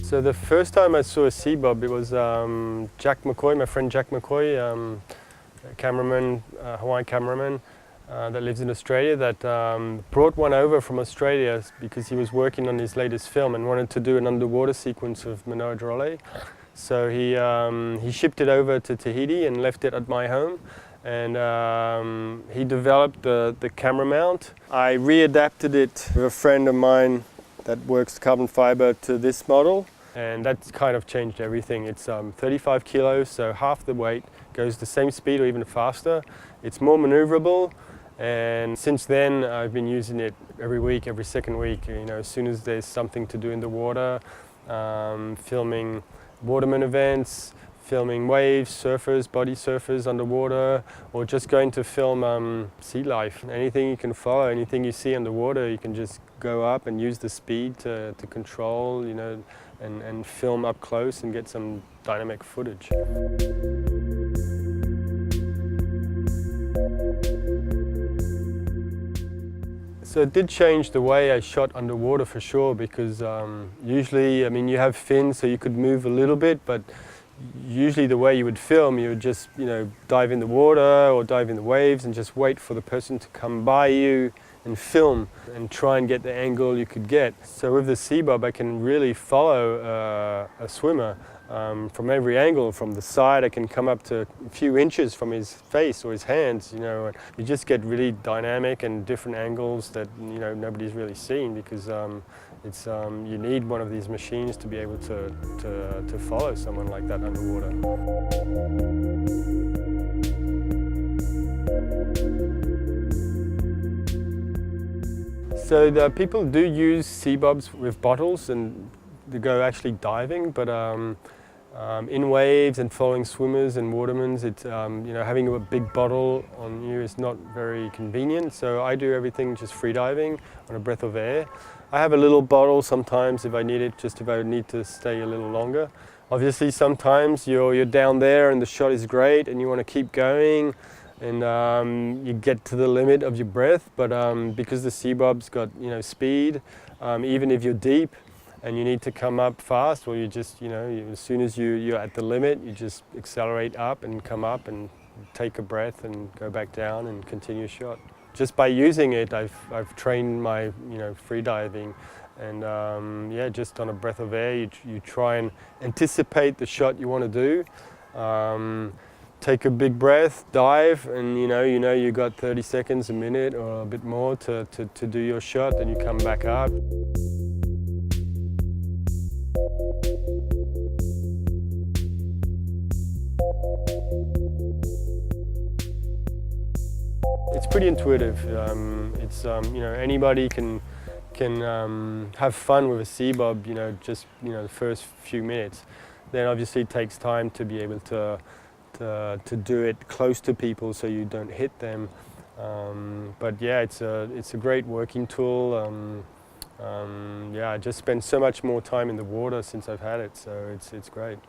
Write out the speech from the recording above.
So the first time I saw a SEABOB, it was Jack McCoy, my friend Jack McCoy, a cameraman, Hawaiian cameraman that lives in Australia, that brought one over from Australia because he was working on his latest film and wanted to do an underwater sequence of Manoa Drole. So he shipped it over to Tahiti and left it at my home. And he developed the camera mount. I readapted it with a friend of mine that works carbon fiber to this model, and that's kind of changed everything. It's 35 kilos, so half the weight, goes the same speed or even faster. It's more maneuverable, and since then I've been using it every week, every second week. You know, as soon as there's something to do in the water, filming waterman events, filming waves, surfers, body surfers underwater, or just going to film sea life. Anything you can follow, anything you see underwater, you can just go up and use the speed to control, you know, and film up close and get some dynamic footage. So it did change the way I shot underwater for sure, because usually, I mean, you have fins so you could move a little bit, but usually the way you would film, you would just, you know, dive in the water or dive in the waves and just wait for the person to come by you and film and try and get the angle you could get. So with the SEABOB, I can really follow a swimmer from every angle. From the side, I can come up to a few inches from his face or his hands. You know, you just get really dynamic and different angles that, you know, nobody's really seen, because you need one of these machines to be able to follow someone like that underwater. So the people do use SEABOBs with bottles and to go actually diving, but in waves and following swimmers and watermen, it's you know, having a big bottle on you is not very convenient. So I do everything just free diving on a breath of air. I have a little bottle sometimes if I need it, just if I need to stay a little longer. Obviously, sometimes you're down there and the shot is great and you want to keep going, and you get to the limit of your breath. But because the SEABOB's got, you know, speed, even if you're deep and you need to come up fast, or you just, you know, as soon as you're at the limit, you just accelerate up and come up and take a breath and go back down and continue shot. Just by using it, I've trained my, you know, free diving, and yeah, just on a breath of air, you try and anticipate the shot you want to do. Take a big breath, dive, and you know you got 30 seconds, a minute, or a bit more to do your shot, and you come back up. It's pretty intuitive. It's you know, anybody can have fun with a SEABOB. You know, just, you know, the first few minutes. Then obviously it takes time to be able to do it close to people so you don't hit them. But yeah, it's a great working tool. Yeah, I just spend so much more time in the water since I've had it, so it's great.